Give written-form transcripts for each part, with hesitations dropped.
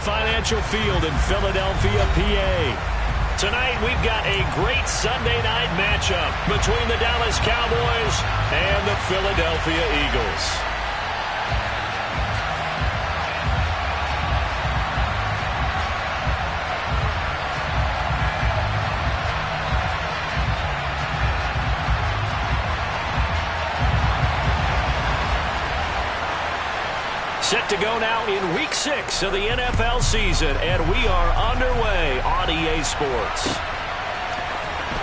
Financial Field in Philadelphia, PA. Tonight, we've got a great Sunday night matchup between the Dallas Cowboys and the Philadelphia Eagles. Set to go now in Week 6 of the NFL season, and we are underway on EA Sports.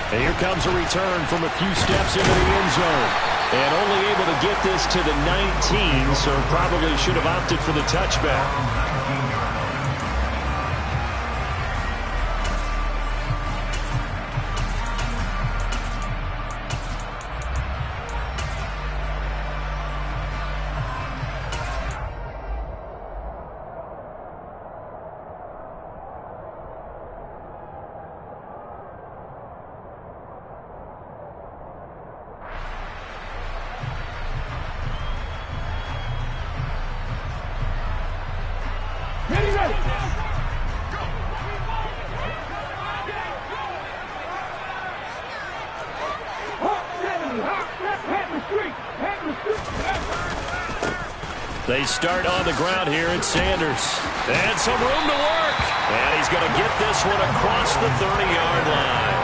And here comes a return from a few steps into the end zone. And only able to get this to the 19, so probably should have opted for the touchback. They start on the ground here at Sanders. And some room to work. And he's going to get this one across the 30-yard line.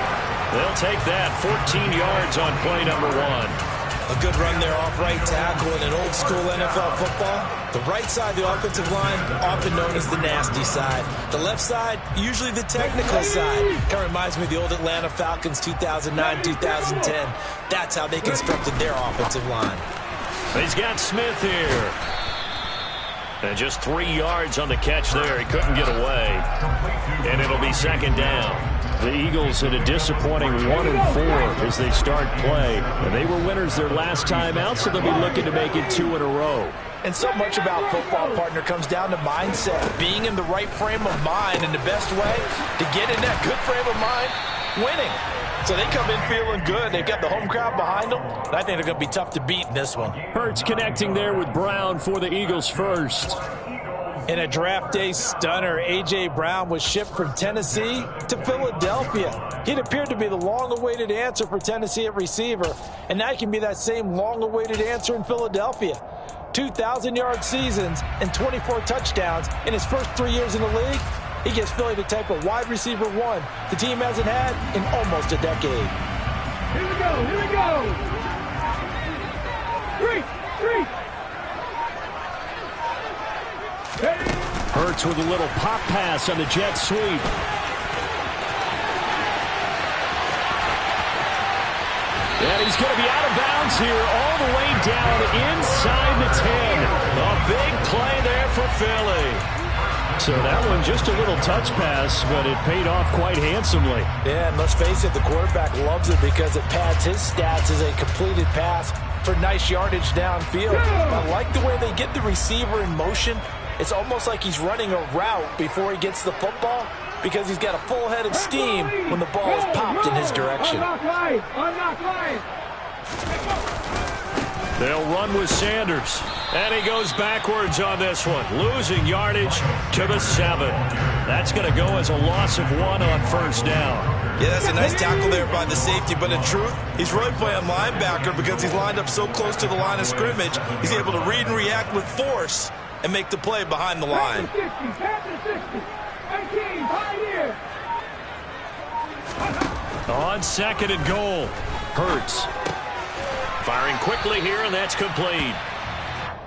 They'll take that 14 yards on play number 1. A good run there off right tackle in an old-school NFL football. The right side of the offensive line, often known as the nasty side. The left side, usually the technical side. Kind of reminds me of the old Atlanta Falcons 2009-2010. That's how they constructed their offensive line. He's got Smith here. And just 3 yards on the catch there. He couldn't get away. And it'll be second down. The Eagles in a disappointing 1-4 as they start play. And they were winners their last time out, so they'll be looking to make it 2 in a row. And so much about football, partner, comes down to mindset. Being in the right frame of mind, and the best way to get in that good frame of mind, winning. So they come in feeling good. They've got the home crowd behind them. And I think they're going to be tough to beat in this one. Hurts connecting there with Brown for the Eagles first. In a draft day stunner, A.J. Brown was shipped from Tennessee to Philadelphia. He'd appeared to be the long-awaited answer for Tennessee at receiver, and now he can be that same long-awaited answer in Philadelphia. 2,000-yard seasons and 24 touchdowns in his first 3 years in the league. He gives Philly the type of wide receiver one the team hasn't had in almost a decade. Here we go, here we go. Three. Hurts with a little pop pass on the jet sweep. And he's going to be out of bounds here all the way down inside the 10. A big play there for Philly. So that one just a little touch pass, but it paid off quite handsomely. Yeah, and let's face it, the quarterback loves it because it pads his stats as a completed pass for nice yardage downfield. I like the way they get the receiver in motion. It's almost like he's running a route before he gets the football because he's got a full head of steam when the ball is popped in his direction. Unlock line. They'll run with Sanders. And he goes backwards on this one, losing yardage to the 7. That's going to go as a loss of 1 on first down. Yeah, that's a nice tackle there by the safety, but in truth, he's really playing linebacker because he's lined up so close to the line of scrimmage. He's able to read and react with force and make the play behind the line. On second and goal, Hurts. Firing quickly here, and that's complete.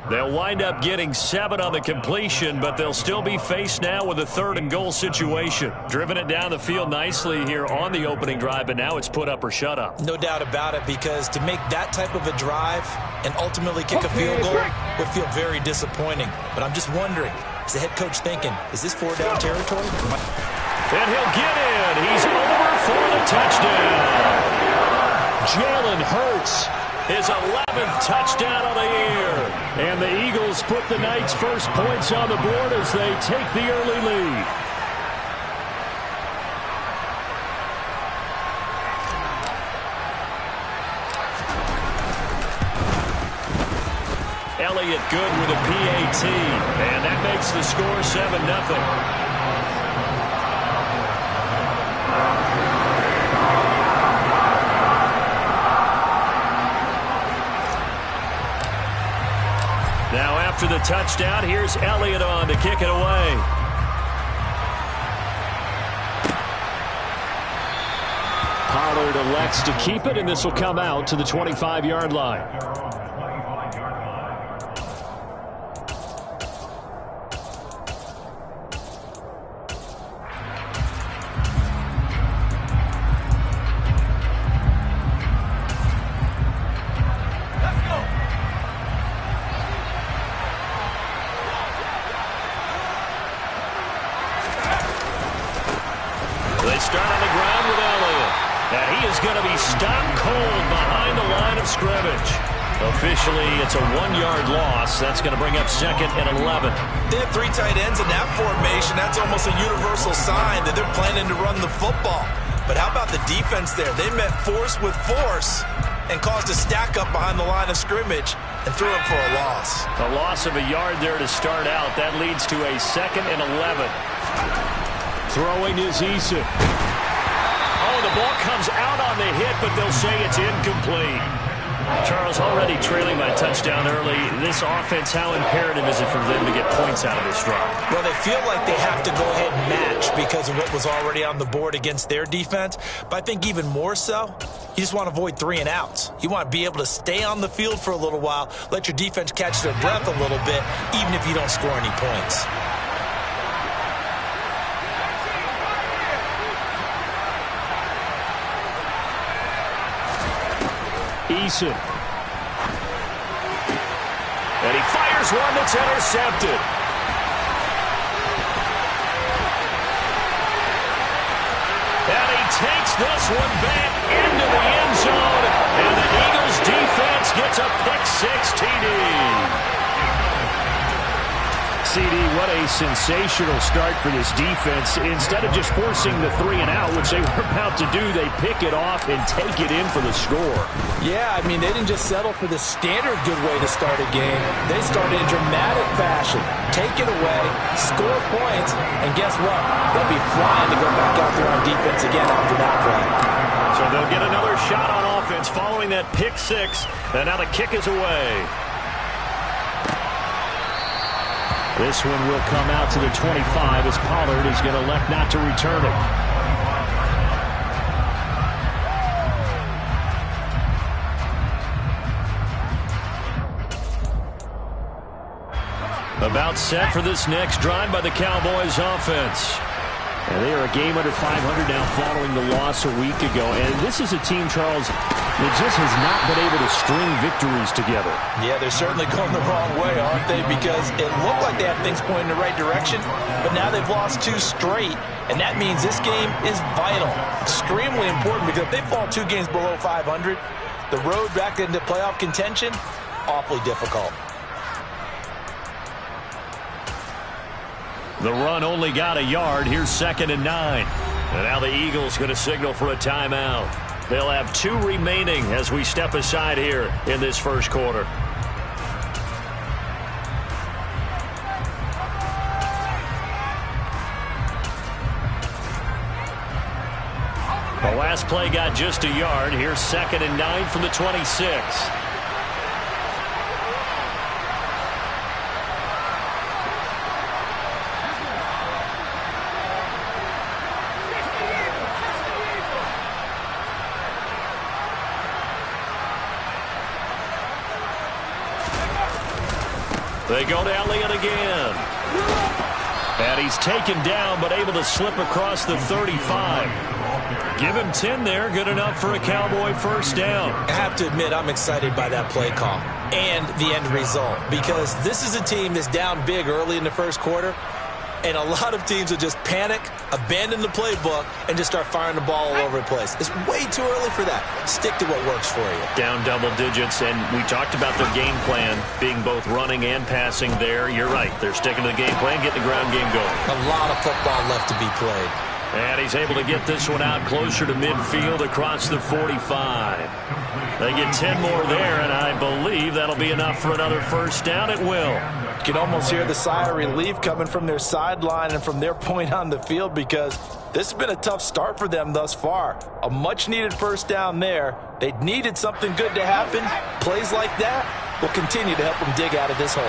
They'll wind up getting 7 on the completion, but they'll still be faced now with a 3rd and goal situation. Driven it down the field nicely here on the opening drive, but now it's put up or shut up. No doubt about it, because to make that type of a drive and ultimately kick a field goal would feel very disappointing. But I'm just wondering, is the head coach thinking, is this 4-down territory? And he'll get in. He's over for the touchdown. Jalen Hurts. His 11th touchdown of the year. And the Eagles put the night's first points on the board as they take the early lead. Elliott good with a PAT. And that makes the score 7-0. touchdown. Here's Elliott on to kick it away. Pollard elects to keep it, and this will come out to the 25-yard line. They start on the ground with Elliott. And he is going to be stopped cold behind the line of scrimmage. Officially, it's a 1-yard loss. That's going to bring up 2nd and 11. They have 3 tight ends in that formation. That's almost a universal sign that they're planning to run the football. But how about the defense there? They met force with force and caused a stack up behind the line of scrimmage and threw him for a loss. A loss of a yard there to start out. That leads to a 2nd and 11. Throwing is Eason. Oh, the ball comes out on the hit, but they'll say it's incomplete. Charles, already trailing by touchdown early. This offense, how imperative is it for them to get points out of this drive? Well, they feel like they have to go ahead and match because of what was already on the board against their defense. But I think even more so, you just want to avoid 3 and outs. You want to be able to stay on the field for a little while, let your defense catch their breath a little bit, even if you don't score any points. Eason. And he fires one that's intercepted. And he takes this one back into the end zone. And the Eagles defense gets a pick-6 TD. CD, what a sensational start for this defense. Instead of just forcing the 3 and out, which they were about to do, they pick it off and take it in for the score. Yeah, I mean, they didn't just settle for the standard good way to start a game. They started in dramatic fashion. Take it away, score points, and guess what? They'll be flying to go back out there on defense again after that play. So they'll get another shot on offense following that pick-6, and now the kick is away. This one will come out to the 25 as Pollard is going to elect not to return it. About set for this next drive by the Cowboys offense. And they are a game under 500 now following the loss a week ago. And this is a team, Charles, that just has not been able to string victories together. Yeah, they're certainly going the wrong way, aren't they? Because it looked like they had things pointing in the right direction, but now they've lost 2 straight. And that means this game is vital, extremely important, because if they fall 2 games below 500, the road back into playoff contention, awfully difficult. The run only got a yard. Here's 2nd and 9. And now the Eagles going to signal for a timeout. They'll have 2 remaining as we step aside here in this first quarter. The last play got just a yard. Here's 2nd and 9 from the 26. They go to Elliott again. And he's taken down, but able to slip across the 35. Give him 10 there. Good enough for a Cowboy first down. I have to admit, I'm excited by that play call and the end result, because this is a team that's down big early in the first quarter, and a lot of teams will just panic, abandon the playbook, and just start firing the ball all over the place. It's way too early for that. Stick to what works for you. Down double digits, and we talked about their game plan being both running and passing there. You're right. They're sticking to the game plan, getting the ground game going. A lot of football left to be played. And he's able to get this one out closer to midfield across the 45. They get 10 more there, and I believe that'll be enough for another first down. It will. You can almost hear the sigh of relief coming from their sideline and from their point on the field, because this has been a tough start for them thus far. A much-needed first down there. They needed something good to happen. Plays like that will continue to help them dig out of this hole.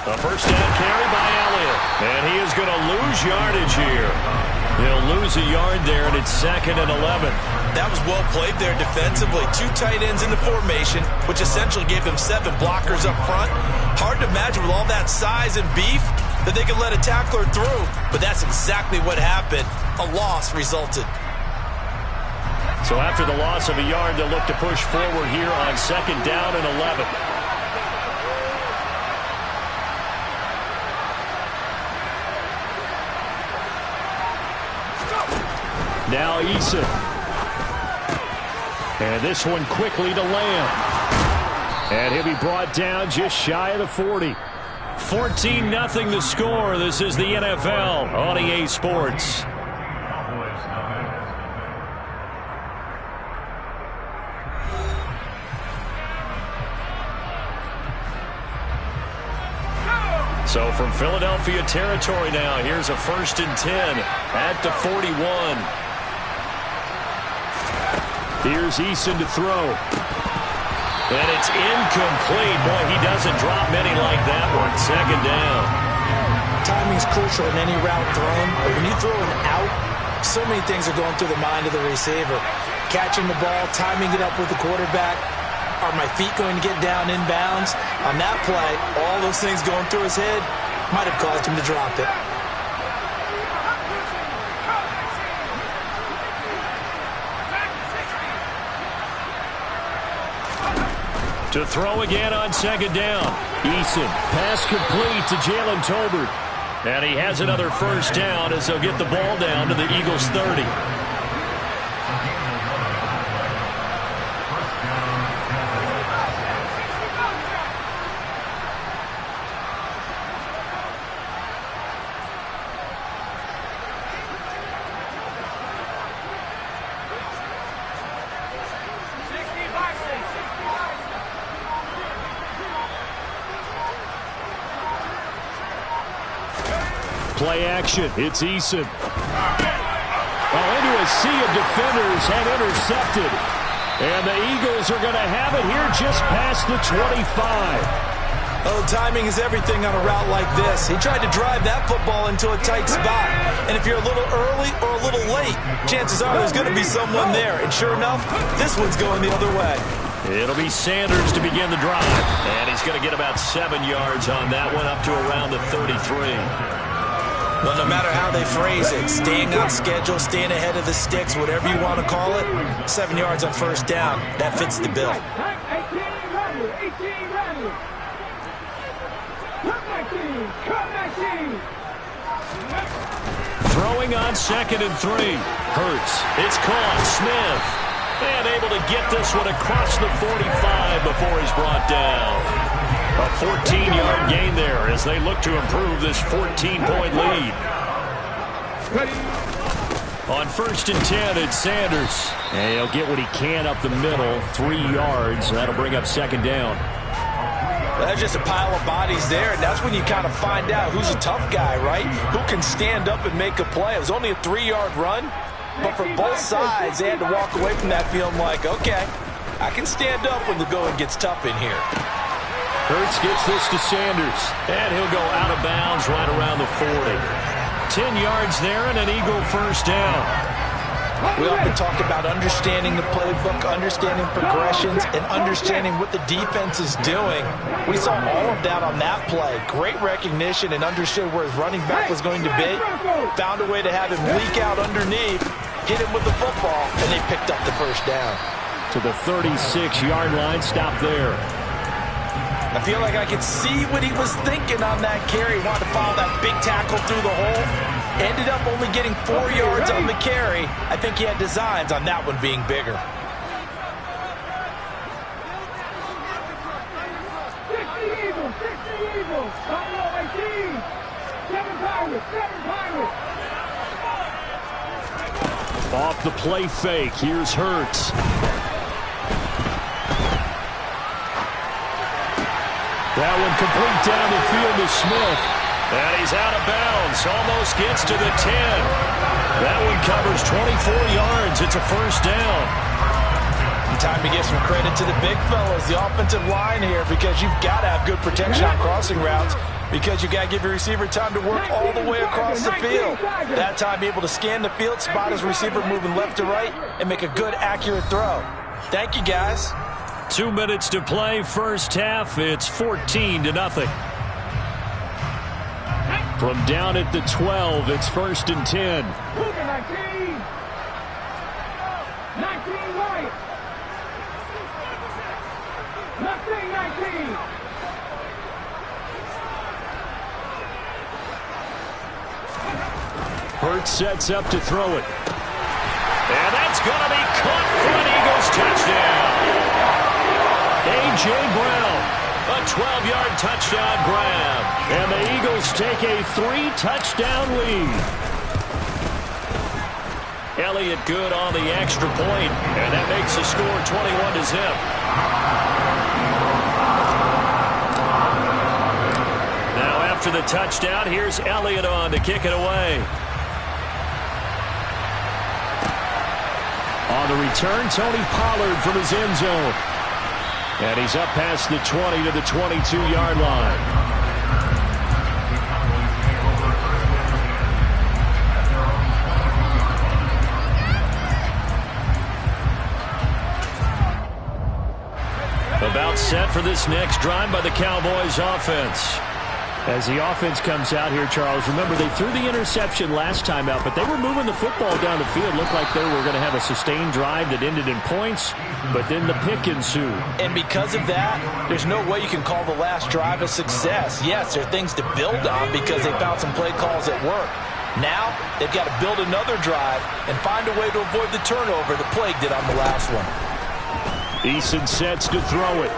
A first down carry by Elliott. And he is going to lose yardage here. He'll lose a yard there, and it's 2nd and 11. That was well played there defensively. 2 tight ends in the formation, which essentially gave them 7 blockers up front. Hard to imagine with all that size and beef that they could let a tackler through. But that's exactly what happened. A loss resulted. So after the loss of a yard, they'll look to push forward here on 2nd down and 11. Now Eason. And this one quickly to Lamb. And he'll be brought down just shy of the 40. 14-0 the score. This is the NFL on EA Sports. So from Philadelphia territory now, here's a 1st and 10 at the 41. Here's Eason to throw. And it's incomplete. Boy, he doesn't drop many like that one. 2nd down. Timing's crucial in any route thrown, but when you throw an out, so many things are going through the mind of the receiver. Catching the ball, timing it up with the quarterback. Are my feet going to get down inbounds? On that play, all those things going through his head might have caused him to drop it. To throw again on 2nd down. Eason, pass complete to Jalen Tolbert. And he has another first down as they'll get the ball down to the Eagles' 30. Play action. It's Eason. Into a sea of defenders and intercepted. And the Eagles are going to have it here just past the 25. Oh, timing is everything on a route like this. He tried to drive that football into a tight spot. And if you're a little early or a little late, chances are there's going to be someone there. And sure enough, this one's going the other way. It'll be Sanders to begin the drive. And he's going to get about 7 yards on that one, up to around the 33. Well, no matter how they phrase it, staying on schedule, staying ahead of the sticks, whatever you want to call it, 7 yards on first down, that fits the bill. 18 run. Come back team. Throwing on 2nd and 3. Hurts. It's caught. Smith. And able to get this one across the 45 before he's brought down. A 14-yard gain there as they look to improve this 14-point lead. On 1st and 10, it's Sanders. And he'll get what he can up the middle, 3 yards. That'll bring up 2nd down. That's just a pile of bodies there, and that's when you kind of find out who's a tough guy, right? Who can stand up and make a play. It was only a 3-yard run, but for both sides, they had to walk away from that feeling like, okay, I can stand up when the going gets tough in here. Hurts gets this to Sanders, and he'll go out of bounds right around the 40. 10 yards there and an Eagle first down. We often talk about understanding the playbook, understanding progressions, and understanding what the defense is doing. We saw all of that on that play. Great recognition and understood where his running back was going to be. Found a way to have him leak out underneath, hit him with the football, and they picked up the first down. To the 36-yard line, stop there. I feel like I could see what he was thinking on that carry. Wanted to follow that big tackle through the hole. Ended up only getting 4 yards on the carry. I think he had designs on that one being bigger. 60 Eagles. Buffalo 18. 7 Pirates. Off the play fake. Here's Hurts. That one complete down the field to Smith. And he's out of bounds. Almost gets to the 10. That one covers 24 yards. It's a first down. Time to give some credit to the big fellas, the offensive line here, because you've got to have good protection on crossing routes, because you got to give your receiver time to work all the way across the field. That time, be able to scan the field, spot his receiver moving left to right, and make a good, accurate throw. Thank you, guys. 2 minutes to play, first half. It's 14-0. From down at the 12, it's 1st and 10. 19 right. Left wing 19. Hurts sets up to throw it. And that's going to be caught for an Eagles touchdown. A.J. Brown, a 12-yard touchdown grab. And the Eagles take a 3-touchdown lead. Elliott good on the extra point, and that makes the score 21-0. Now after the touchdown, here's Elliott on to kick it away. On the return, Tony Pollard from his end zone. And he's up past the 20 to the 22-yard line. About set for this next drive by the Cowboys offense. As the offense comes out here, Charles, remember they threw the interception last time out, but they were moving the football down the field. Looked like they were going to have a sustained drive that ended in points, but then the pick ensued. And because of that, there's no way you can call the last drive a success. Yes, there are things to build on because they found some play calls that work. Now, they've got to build another drive and find a way to avoid the turnover the Plague did on the last one. Eason sets to throw it.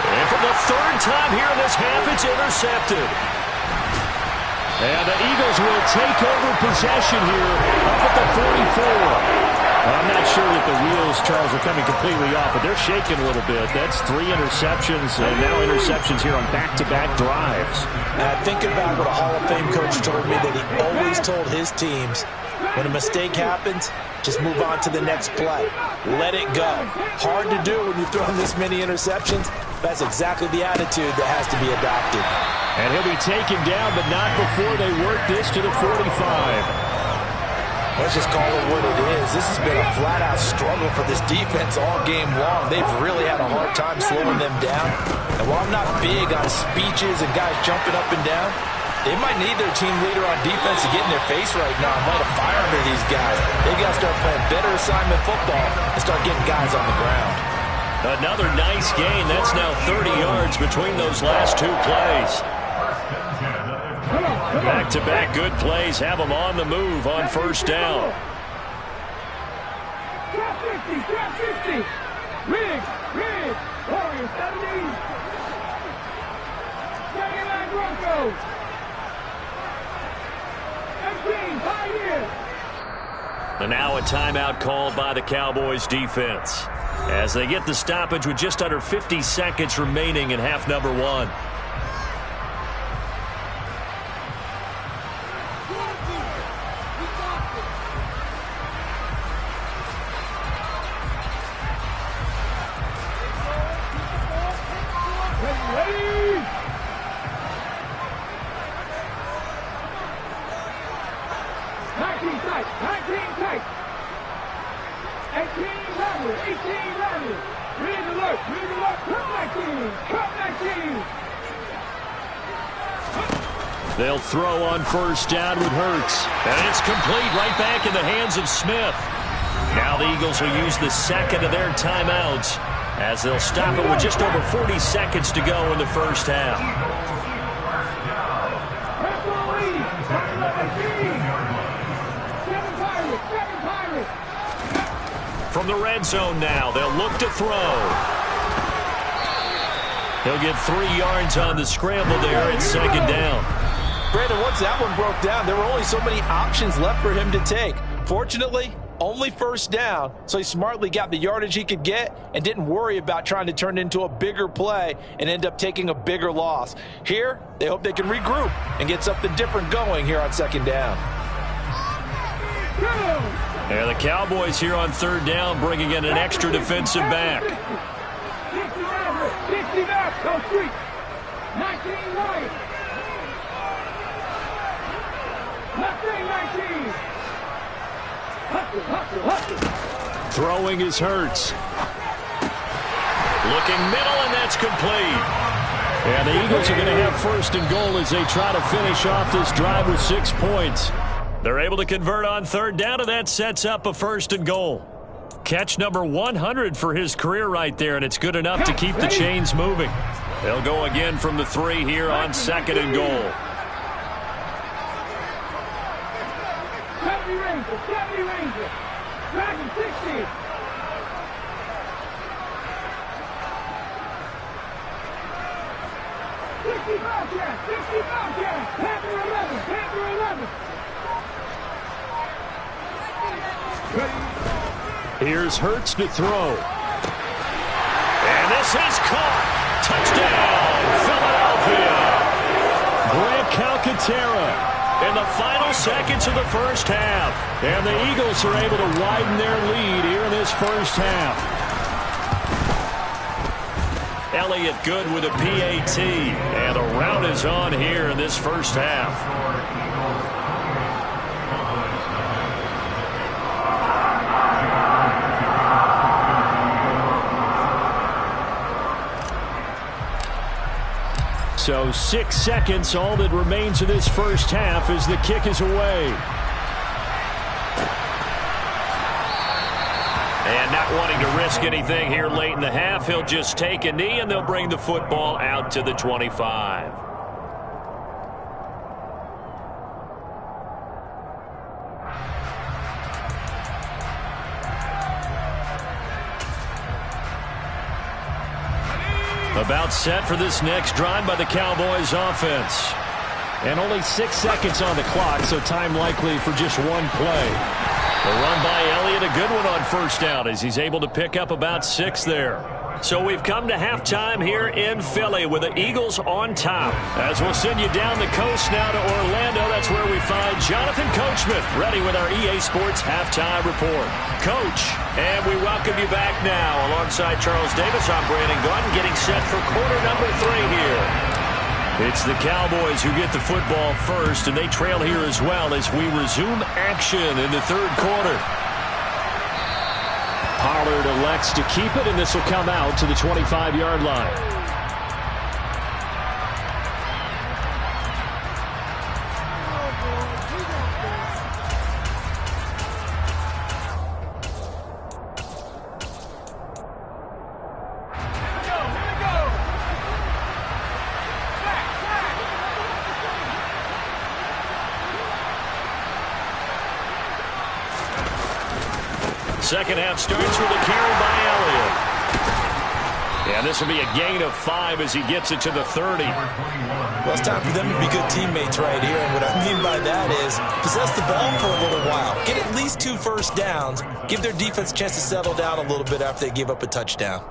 And for the third time here in this half, it's intercepted. And the Eagles will take over possession here up at the 44. I'm not sure that the wheels, Charles, are coming completely off, but they're shaking a little bit. That's 3 interceptions, and now interceptions here on back-to-back drives. And I think about what a Hall of Fame coach told me, that he always told his teams, when a mistake happens, just move on to the next play. Let it go. Hard to do when you've thrown this many interceptions. That's exactly the attitude that has to be adopted. And he'll be taken down, but not before they work this to the 45. Let's just call it what it is. This has been a flat-out struggle for this defense all game long. They've really had a hard time slowing them down. And while I'm not big on speeches and guys jumping up and down, they might need their team leader on defense to get in their face right now and light a fire under these guys. They've got to start playing better assignment football and start getting guys on the ground. Another nice gain. That's now 30 yards between those last 2 plays. Back-to-back good plays have them on the move on first down. Trap 50, trap 50. Rig, Warriors 70. Second line Broncos. 18, Pioneers. And now a timeout called by the Cowboys defense as they get the stoppage with just under 50 seconds remaining in half number 1. They'll throw on first down with Hurts. And it's complete right back in the hands of Smith. Now the Eagles will use the second of their timeouts as they'll stop it with just over 40 seconds to go in the first half. From the red zone now, they'll look to throw. He'll get 3 yards on the scramble there at second down. Brandon, once that one broke down, there were only so many options left for him to take. Fortunately, only first down, so he smartly got the yardage he could get and didn't worry about trying to turn it into a bigger play and end up taking a bigger loss. Here, they hope they can regroup and get something different going here on second down. Go! And the Cowboys here on third down bringing in an extra defensive back. 60 back, go street. 19 right. Left wing 19. Hustle. Throwing is Hurts. Looking middle, and that's complete. And the Eagles are going to have first and goal as they try to finish off this drive with 6 points. They're able to convert on third down, and that sets up a first and goal. Catch number 100 for his career right there, and it's good enough to keep the chains moving. They'll go again from the 3 here on second and goal. 70 Ranger. Dragon 60. Panther 11. Here's Hurts to throw. And this is caught. Touchdown, Philadelphia. Grant Calcaterra in the final seconds of the first half. And the Eagles are able to widen their lead here in this first half. Elliott good with a PAT. And the rout is on here in this first half. So 6 seconds, all that remains of this first half as the kick is away. And not wanting to risk anything here late in the half, he'll just take a knee and they'll bring the football out to the 25. About set for this next drive by the Cowboys offense. And only 6 seconds on the clock, so time likely for just one play. The run by Elliott, a good one on first down as he's able to pick up about 6 there. So we've come to halftime here in Philly with the Eagles on top. As we'll send you down the coast now to Orlando, that's where we find Jonathan Coachman ready with our EA Sports Halftime Report. Coach, and we welcome you back now. Alongside Charles Davis, I'm Brandon Gordon getting set for quarter number 3 here. It's the Cowboys who get the football first, and they trail here as well as we resume action in the third quarter. Pollard elects to keep it, and this will come out to the 25-yard line. Second half starts with a carry by Elliott. And this will be a gain of 5 as he gets it to the 30. Well, it's time for them to be good teammates right here. And what I mean by that is possess the ball for a little while. Get at least 2 first downs. Give their defense a chance to settle down a little bit after they give up a touchdown.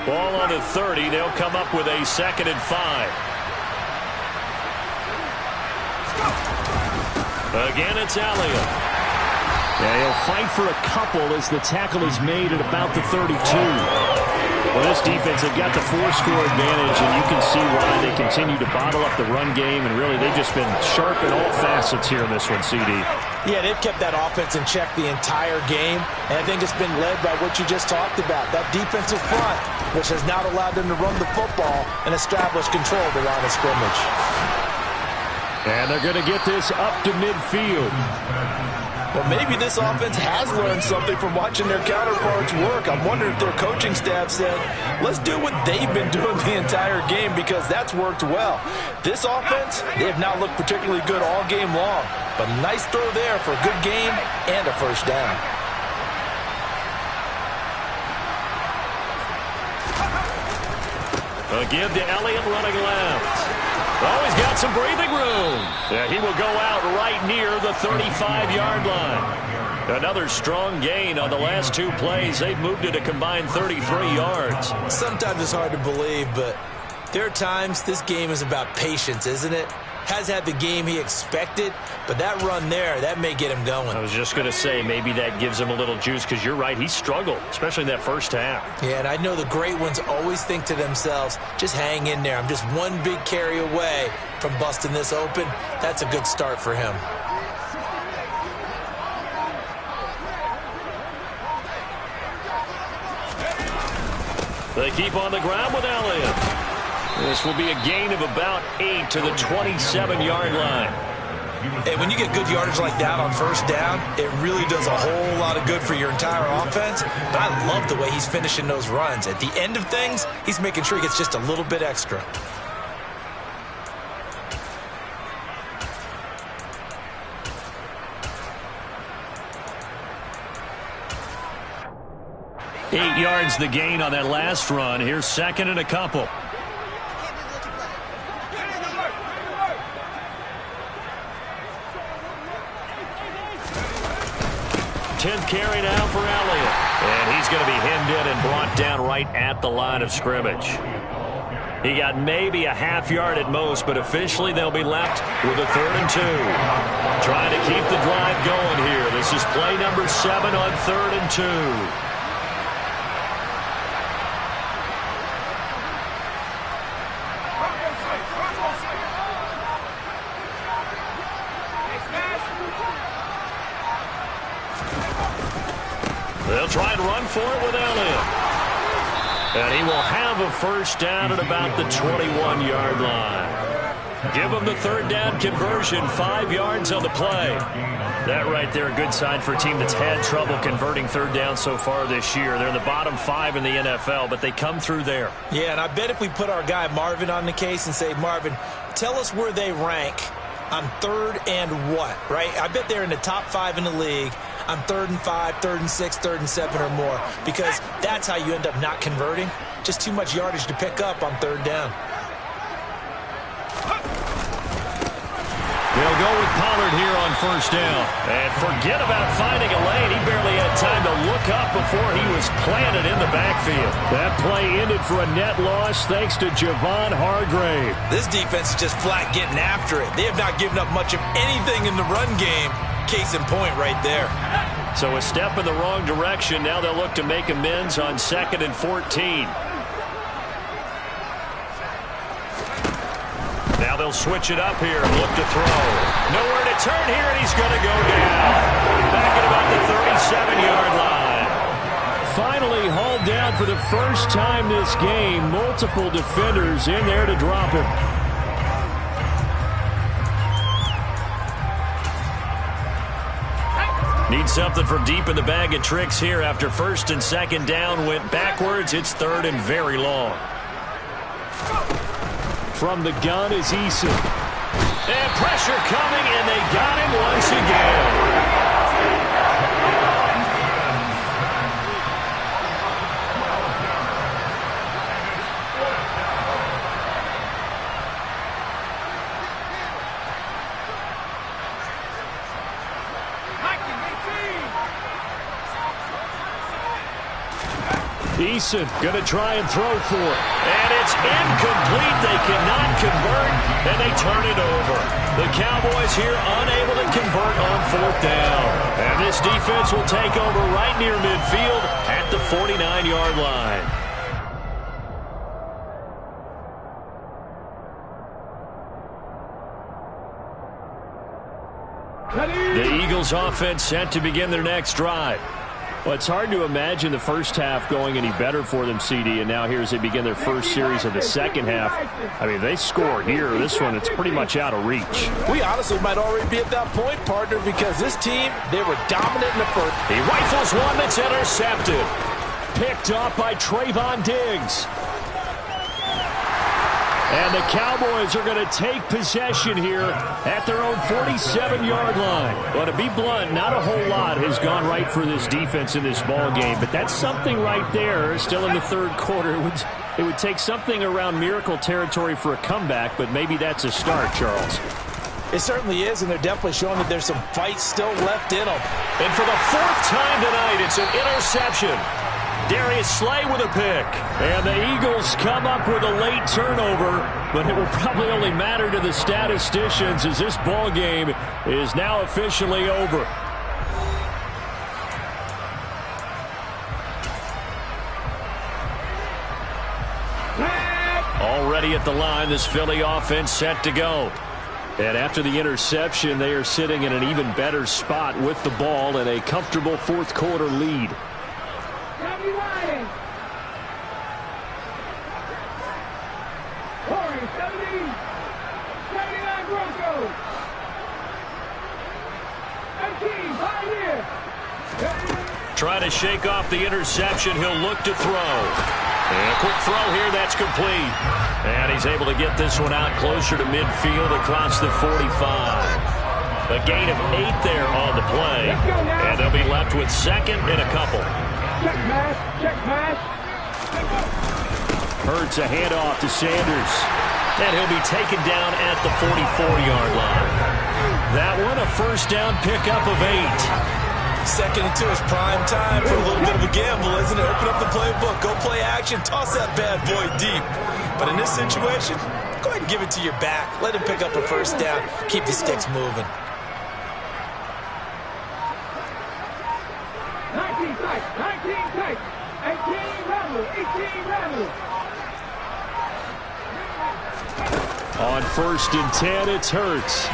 Ball on the 30. They'll come up with a 2nd and 5. Again, it's Elliott. Yeah, he'll fight for a couple as the tackle is made at about the 32. Well, this defense, they've got the 4-score advantage, and you can see why they continue to bottle up the run game, and really they've just been sharp in all facets here in this one, CD. Yeah, they've kept that offense in check the entire game, and I think it's been led by what you just talked about, that defensive front, which has now allowed them to run the football and establish control of the line of scrimmage. And they're going to get this up to midfield. Well, maybe this offense has learned something from watching their counterparts work. I'm wondering if their coaching staff said, let's do what they've been doing the entire game, because that's worked well. This offense, they have not looked particularly good all game long, but a nice throw there for a good game and a first down. A give to Elliott running left. Oh, he's got some breathing room. Yeah, he will go out right near the 35-yard line. Another strong gain on the last 2 plays. They've moved it a combined 33 yards. Sometimes it's hard to believe, but there are times this game is about patience, isn't it? has had the game he expected, but that run there, that may get him going. I was just going to say, maybe that gives him a little juice, because you're right, he struggled, especially in that first half. Yeah, and I know the great ones always think to themselves, just hang in there. I'm just one big carry away from busting this open. That's a good start for him. They keep on the ground with Elliott. This will be a gain of about 8 to the 27-yard line. And when you get good yardage like that on first down, it really does a whole lot of good for your entire offense. But I love the way he's finishing those runs. At the end of things, he's making sure he gets just a little bit extra. Eight yards the gain on that last run. Here's second and a couple. 10th carry now for Elliott. And he's going to be hemmed in and brought down right at the line of scrimmage. He got maybe a half yard at most, but officially they'll be left with a 3rd and 2. Trying to keep the drive going here. This is play number 7 on 3rd and 2. They'll try and run for it with Elliott. And he will have a first down at about the 21-yard line. Give him the 3rd down conversion, 5 yards on the play. That right there, a good sign for a team that's had trouble converting 3rd down so far this year. They're in the bottom 5 in the NFL, but they come through there. Yeah, and I bet if we put our guy Marvin on the case and say, Marvin, tell us where they rank on 3rd and what, right? I bet they're in the top 5 in the league on 3rd and 5, 3rd and 6, 3rd and 7 or more, because that's how you end up not converting. Just too much yardage to pick up on 3rd down. They'll go with Pollard here on first down. And forget about finding a lane. He barely had time to look up before he was planted in the backfield. That play ended for a net loss thanks to Javon Hargrave. This defense is just flat getting after it. They have not given up much of anything in the run game. Case in point right there. So a step in the wrong direction. Now they'll look to make amends on 2nd and 14. Now they'll switch it up here and look to throw. Nowhere to turn here, and he's going to go down. Back at about the 37-yard line. Finally hauled down for the first time this game. Multiple defenders in there to drop him. Need something from deep in the bag of tricks here after 1st and 2nd down went backwards. It's 3rd and very long. From the gun is Eason. And pressure coming, and they got him once again. Eason going to try and throw for it. And it's incomplete. They cannot convert, and they turn it over. The Cowboys here unable to convert on 4th down. And this defense will take over right near midfield at the 49-yard line. The Eagles offense set to begin their next drive. Well, it's hard to imagine the first half going any better for them, CD, and now here as they begin their first series of the second half. I mean, they score here. This one, it's pretty much out of reach. We honestly might already be at that point, partner, because this team, they were dominant in the first. He rifles one that's intercepted. Picked off by Trayvon Diggs. And the Cowboys are going to take possession here at their own 47-yard line. Well, to be blunt, not a whole lot has gone right for this defense in this ball game, but that's something right there. Still in the 3rd quarter. It would take something around miracle territory for a comeback, but maybe that's a start, Charles. It certainly is, and they're definitely showing that there's some fight still left in them. And for the 4th time tonight, it's an interception. Darius Slay with a pick. And the Eagles come up with a late turnover, but it will probably only matter to the statisticians as this ball game is now officially over. Already at the line, this Philly offense set to go. And after the interception, they are sitting in an even better spot with the ball and a comfortable fourth quarter lead. Trying to shake off the interception. He'll look to throw. And a quick throw here. That's complete. And he's able to get this one out closer to midfield across the 45. A gain of 8 there on the play. And they'll be left with second and a couple. Check pass. Check pass. Hurts a handoff to Sanders. And he'll be taken down at the 44-yard line. That one a first down pickup of 8. Second and 2 is prime time for a little bit of a gamble, isn't it? Open up the playbook, go play action, toss that bad boy deep. But in this situation, go ahead and give it to your back. Let him pick up a first down. Keep the sticks moving. 19 tight, 19 tight, 18 level, 18 level. On first and 10, it's Hurts.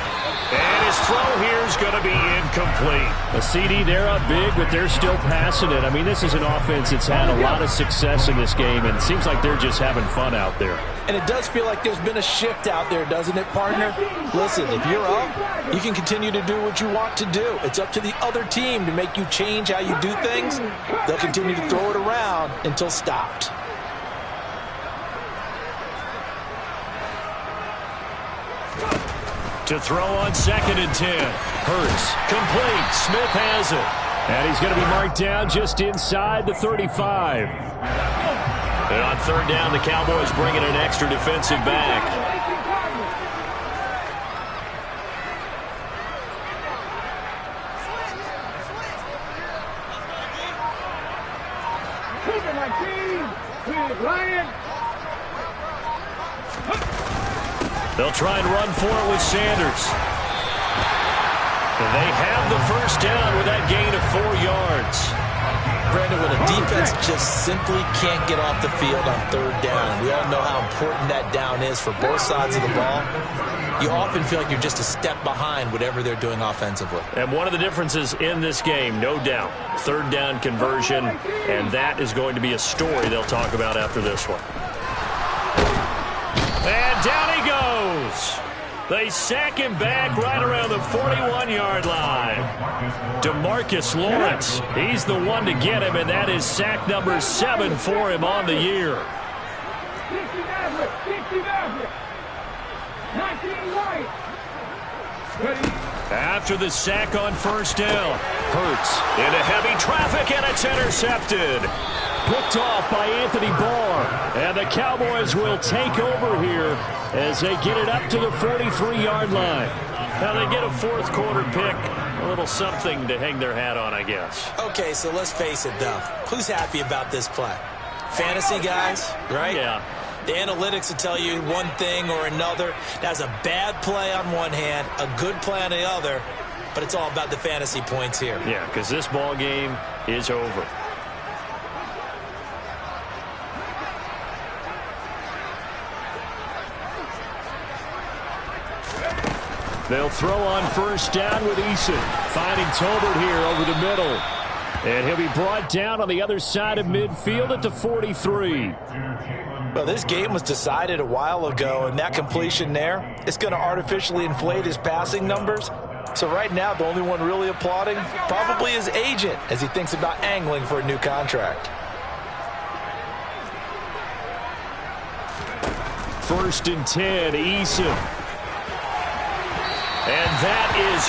And his throw here is going to be incomplete. A CD, they're up big, but they're still passing it. I mean, this is an offense that's had a lot of success in this game, and it seems like they're just having fun out there. And it does feel like there's been a shift out there, doesn't it, partner? Listen, if you're up, you can continue to do what you want to do. It's up to the other team to make you change how you do things. They'll continue to throw it around until stopped. To throw on second and 10. Hurts, complete. Smith has it. And he's going to be marked down just inside the 35. And on third down, the Cowboys bring in an extra defensive back. They'll try and run for it with Sanders. And they have the first down with that gain of 4 yards. Brandon, when a defense just simply can't get off the field on third down, we all know how important that down is for both sides of the ball. You often feel like you're just a step behind whatever they're doing offensively. And one of the differences in this game, no doubt, third down conversion, and that is going to be a story they'll talk about after this one. And down he goes. They sack him back right around the 41-yard line. DeMarcus Lawrence, he's the one to get him, and that is sack number 7 for him on the year. 19 right. After the sack on first down, Hurts into heavy traffic, and it's intercepted. Picked off by Anthony Barr, and the Cowboys will take over here as they get it up to the 43-yard line. Now they get a fourth quarter pick, a little something to hang their hat on, I guess. Okay, so let's face it, though. Who's happy about this play? Fantasy guys, right? Yeah. The analytics will tell you one thing or another. That's a bad play on one hand, a good play on the other, but it's all about the fantasy points here. Yeah, because this ball game is over. They'll throw on first down with Eason, finding Tolbert here over the middle. And he'll be brought down on the other side of midfield at the 43. Well, this game was decided a while ago, and that completion there is going to artificially inflate his passing numbers. So right now, the only one really applauding probably his agent as he thinks about angling for a new contract. First and 10, Eason. And that is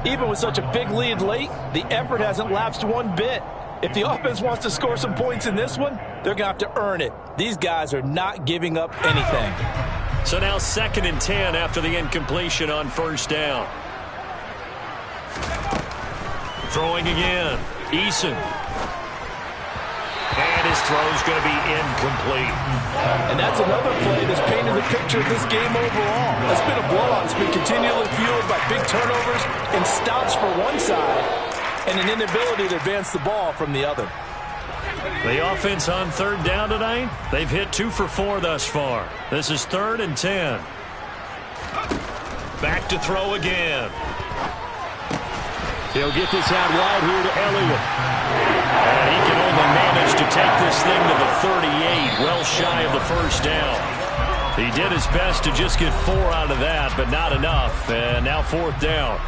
incomplete. Even with such a big lead late, the effort hasn't lapsed one bit. If the offense wants to score some points in this one, they're going to have to earn it. These guys are not giving up anything. So now second and 10 after the incompletion on first down. Throwing again, Eason. throw's going to be incomplete. And that's another play that's painted the picture of this game overall. It's been a blowout. It's been continually fueled by big turnovers and stops for one side and an inability to advance the ball from the other. The offense on third down tonight, they've hit 2 for 4 thus far. This is 3rd and 10. Back to throw again. He'll get this out wide here to Elliott. And he can only manage to take this thing to the 38, well shy of the first down. He did his best to just get 4 out of that, but not enough. And now 4th down.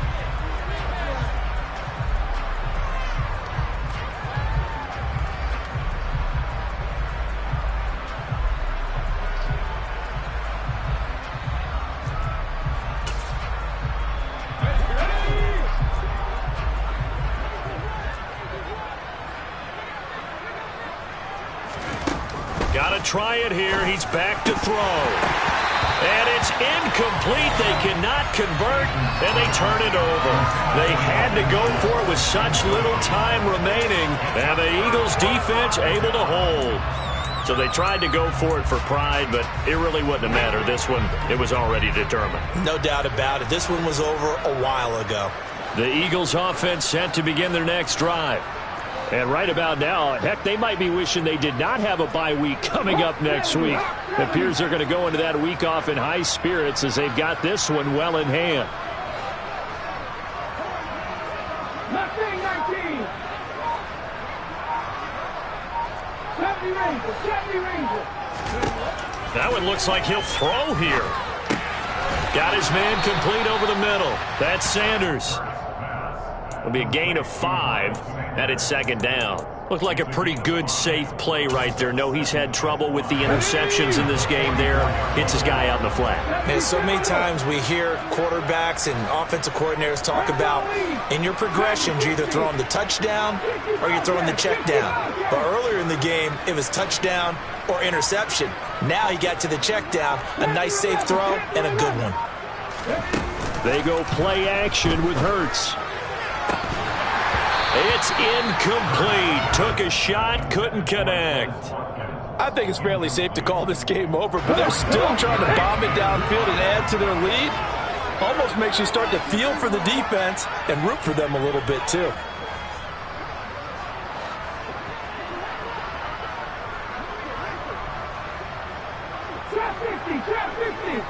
Try it here. He's back to throw. And it's incomplete. They cannot convert, and they turn it over. They had to go for it with such little time remaining, and the Eagles' defense able to hold. So they tried to go for it for pride, but it really wouldn't have mattered. This one, it was already determined. No doubt about it. This one was over a while ago. The Eagles' offense set to begin their next drive. And right about now, heck, they might be wishing they did not have a bye week coming up next week. It appears they're going to go into that week off in high spirits as they've got this one well in hand. 19. 70 Rangers. That one looks like he'll throw here. Got his man complete over the middle. That's Sanders. It'll be a gain of 5, and it's 2nd down. Looked like a pretty good, safe play right there. No, he's had trouble with the interceptions in this game there. Hits his guy out in the flat. And so many times we hear quarterbacks and offensive coordinators talk about in your progressions, you're either throwing the touchdown or you're throwing the check down. But earlier in the game, it was touchdown or interception. Now he got to the check down, a nice safe throw, and a good one. They go play action with Hurts. It's incomplete. Took a shot, couldn't connect. I think it's fairly safe to call this game over, but they're still trying to bomb it downfield and add to their lead. Almost makes you start to feel for the defense and root for them a little bit, too. Trap 50.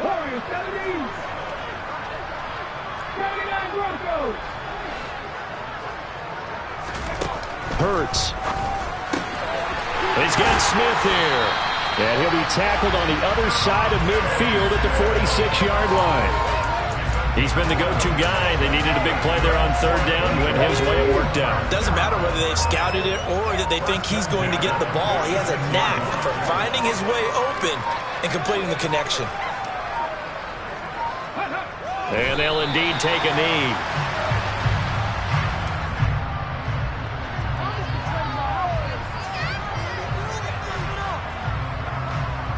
Warriors 70. 79 Broncos. Hurts. He's got Smith here. And he'll be tackled on the other side of midfield at the 46-yard line. He's been the go-to guy. They needed a big play there on 3rd down. Went his way, it worked out. Doesn't matter whether they've scouted it or that they think he's going to get the ball. He has a knack for finding his way open and completing the connection. And they'll indeed take a knee.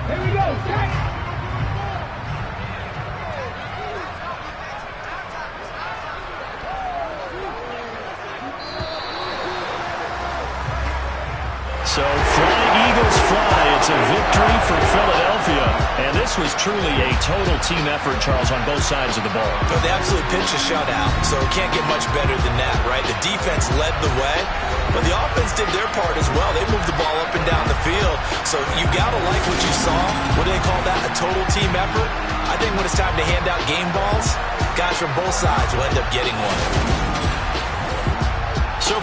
Here we go, Jack. So flying Eagles fly. It's a victory for Philadelphia. And this was truly a total team effort, Charles, on both sides of the ball. But they absolutely pitched a shutout, so it can't get much better than that, right? The defense led the way, but the offense did their part as well. They moved the ball up and down the field. So you got to like what you saw. What do they call that? A total team effort? I think when it's time to hand out game balls, guys from both sides will end up getting one.